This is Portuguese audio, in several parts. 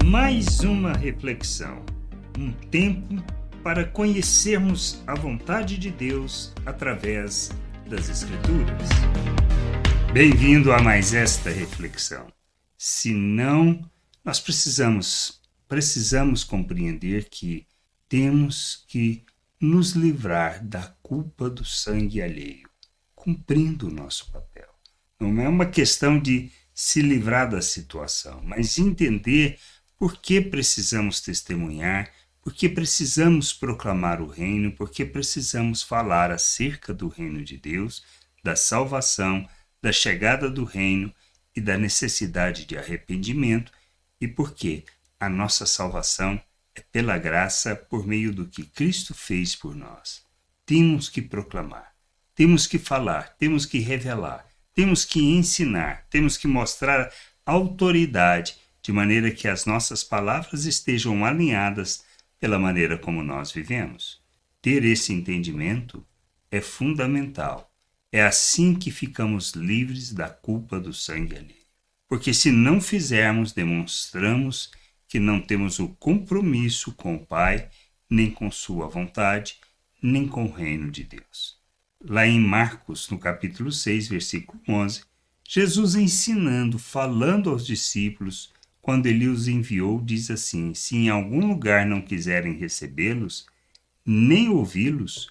Mais uma reflexão, um tempo para conhecermos a vontade de Deus através das Escrituras. Bem-vindo a mais esta reflexão. Se não, nós precisamos compreender que temos que nos livrar da culpa do sangue alheio, cumprindo o nosso papel. Não é uma questão de se livrar da situação, mas entender por que precisamos testemunhar, por que precisamos proclamar o reino, por que precisamos falar acerca do reino de Deus, da salvação, da chegada do reino e da necessidade de arrependimento, e por que a nossa salvação é pela graça por meio do que Cristo fez por nós. Temos que proclamar, temos que falar, temos que revelar, temos que ensinar, temos que mostrar autoridade, de maneira que as nossas palavras estejam alinhadas pela maneira como nós vivemos. Ter esse entendimento é fundamental. É assim que ficamos livres da culpa do sangue alheio. Porque se não fizermos, demonstramos que não temos o compromisso com o Pai, nem com sua vontade, nem com o reino de Deus. Lá em Marcos, no capítulo 6, versículo 11, Jesus ensinando, falando aos discípulos, quando ele os enviou, diz assim: se em algum lugar não quiserem recebê-los, nem ouvi-los,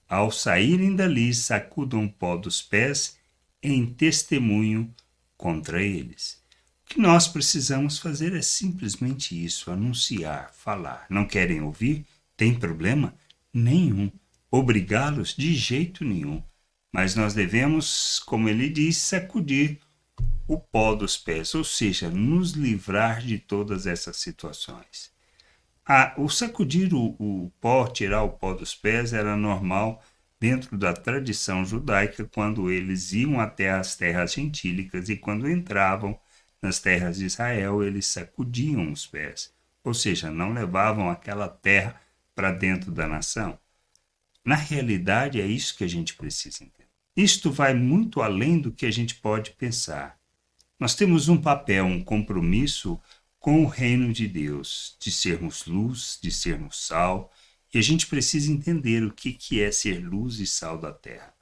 ao saírem dali sacudam o pó dos pés em testemunho contra eles. O que nós precisamos fazer é simplesmente isso, anunciar, falar. Não querem ouvir? Tem problema? Nenhum. Obrigá-los? De jeito nenhum. Mas nós devemos, como ele diz, sacudir o pó dos pés, ou seja, nos livrar de todas essas situações. O sacudir o pó, tirar o pó dos pés, era normal dentro da tradição judaica quando eles iam até as terras gentílicas e quando entravam nas terras de Israel, eles sacudiam os pés, ou seja, não levavam aquela terra para dentro da nação. Na realidade, é isso que a gente precisa entender. Isto vai muito além do que a gente pode pensar. Nós temos um papel, um compromisso com o reino de Deus, de sermos luz, de sermos sal, e a gente precisa entender o que é ser luz e sal da terra.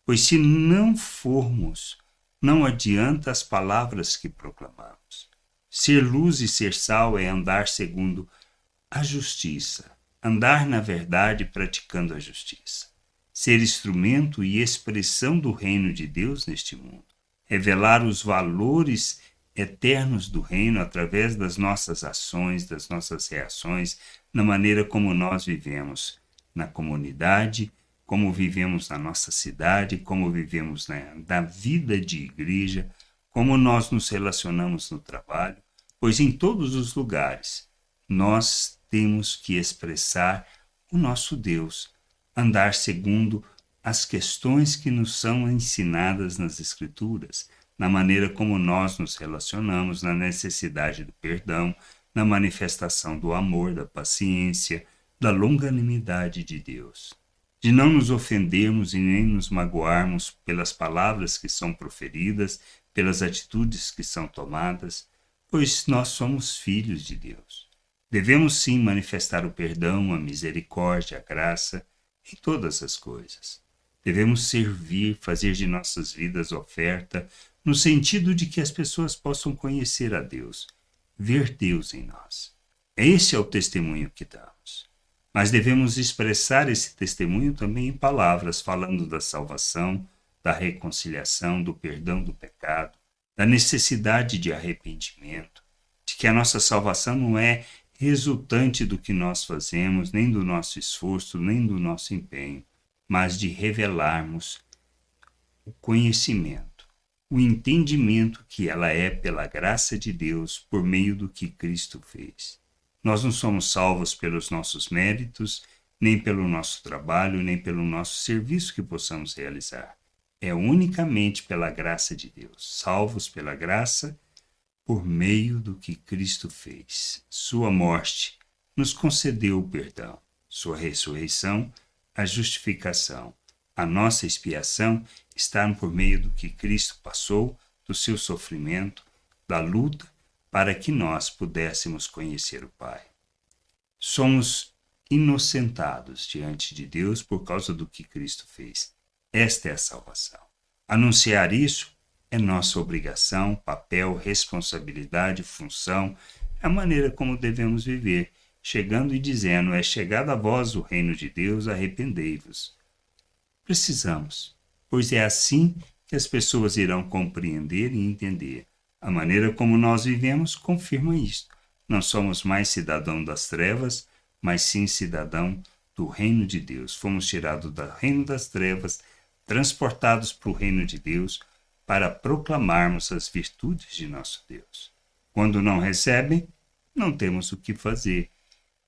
Pois se não formos, não adianta as palavras que proclamamos. Ser luz e ser sal é andar segundo a justiça, andar na verdade praticando a justiça, ser instrumento e expressão do reino de Deus neste mundo, revelar os valores eternos do reino através das nossas ações, das nossas reações, na maneira como nós vivemos na comunidade, como vivemos na nossa cidade, como vivemos na vida de igreja, como nós nos relacionamos no trabalho, pois em todos os lugares nós temos que expressar o nosso Deus, andar segundo as questões que nos são ensinadas nas Escrituras, na maneira como nós nos relacionamos, na necessidade do perdão, na manifestação do amor, da paciência, da longanimidade de Deus. De não nos ofendermos e nem nos magoarmos pelas palavras que são proferidas, pelas atitudes que são tomadas, pois nós somos filhos de Deus. Devemos sim manifestar o perdão, a misericórdia, a graça em todas as coisas. Devemos servir, fazer de nossas vidas oferta, no sentido de que as pessoas possam conhecer a Deus, ver Deus em nós. Esse é o testemunho que damos. Mas devemos expressar esse testemunho também em palavras, falando da salvação, da reconciliação, do perdão do pecado, da necessidade de arrependimento, de que a nossa salvação não é resultante do que nós fazemos, nem do nosso esforço, nem do nosso empenho, mas de revelarmos o conhecimento, o entendimento que ela é pela graça de Deus por meio do que Cristo fez. Nós não somos salvos pelos nossos méritos, nem pelo nosso trabalho, nem pelo nosso serviço que possamos realizar. É unicamente pela graça de Deus, salvos pela graça por meio do que Cristo fez. Sua morte nos concedeu o perdão, sua ressurreição, a justificação. A nossa expiação está por meio do que Cristo passou, do seu sofrimento, da luta, para que nós pudéssemos conhecer o Pai. Somos inocentados diante de Deus por causa do que Cristo fez. Esta é a salvação. Anunciar isso é nossa obrigação, papel, responsabilidade, função, a maneira como devemos viver, chegando e dizendo: é chegado a vós o reino de Deus, arrependei-vos. Precisamos, pois é assim que as pessoas irão compreender e entender. A maneira como nós vivemos confirma isto. Não somos mais cidadão das trevas, mas sim cidadão do reino de Deus. Fomos tirados do reino das trevas, transportados para o reino de Deus, para proclamarmos as virtudes de nosso Deus. Quando não recebem, não temos o que fazer.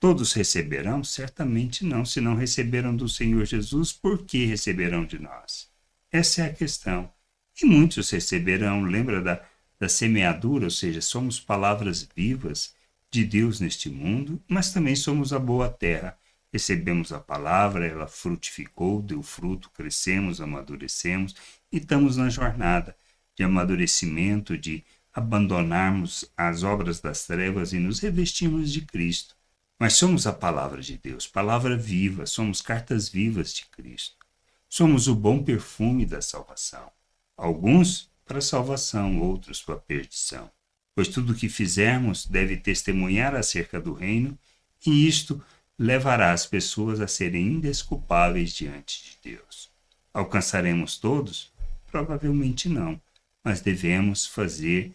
Todos receberão? Certamente não. Se não receberam do Senhor Jesus, por que receberão de nós? Essa é a questão. E muitos receberão. Lembra da semeadura? Ou seja, somos palavras vivas de Deus neste mundo, mas também somos a boa terra. Recebemos a palavra, ela frutificou, deu fruto, crescemos, amadurecemos e estamos na jornada de amadurecimento, de abandonarmos as obras das trevas e nos revestirmos de Cristo. Mas somos a palavra de Deus, palavra viva, somos cartas vivas de Cristo. Somos o bom perfume da salvação. Alguns para a salvação, outros para a perdição. Pois tudo o que fizermos deve testemunhar acerca do reino, e isto levará as pessoas a serem indesculpáveis diante de Deus. Alcançaremos todos? Provavelmente não, mas devemos fazer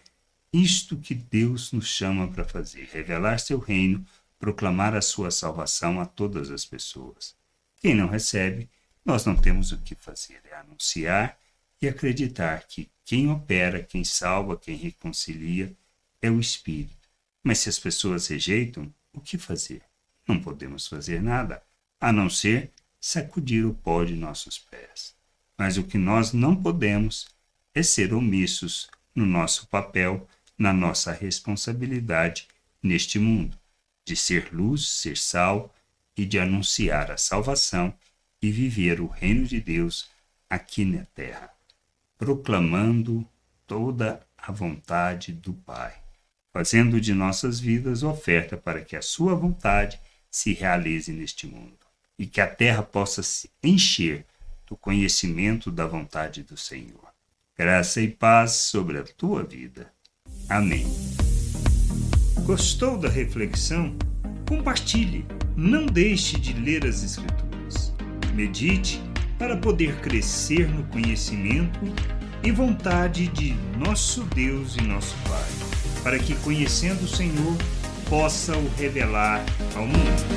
isto que Deus nos chama para fazer: revelar seu reino, proclamar a sua salvação a todas as pessoas. Quem não recebe, nós não temos o que fazer, é anunciar e acreditar que quem opera, quem salva, quem reconcilia é o Espírito. Mas se as pessoas rejeitam, o que fazer? Não podemos fazer nada, a não ser sacudir o pó de nossos pés. Mas o que nós não podemos é ser omissos no nosso papel, na nossa responsabilidade neste mundo, de ser luz, ser sal e de anunciar a salvação e viver o reino de Deus aqui na terra, proclamando toda a vontade do Pai, fazendo de nossas vidas oferta para que a sua vontade se realize neste mundo e que a terra possa se encher do conhecimento da vontade do Senhor. Graça e paz sobre a tua vida. Amém. Gostou da reflexão? Compartilhe. Não deixe de ler as Escrituras. Medite para poder crescer no conhecimento e vontade de nosso Deus e nosso Pai, para que, conhecendo o Senhor, possa o revelar ao mundo.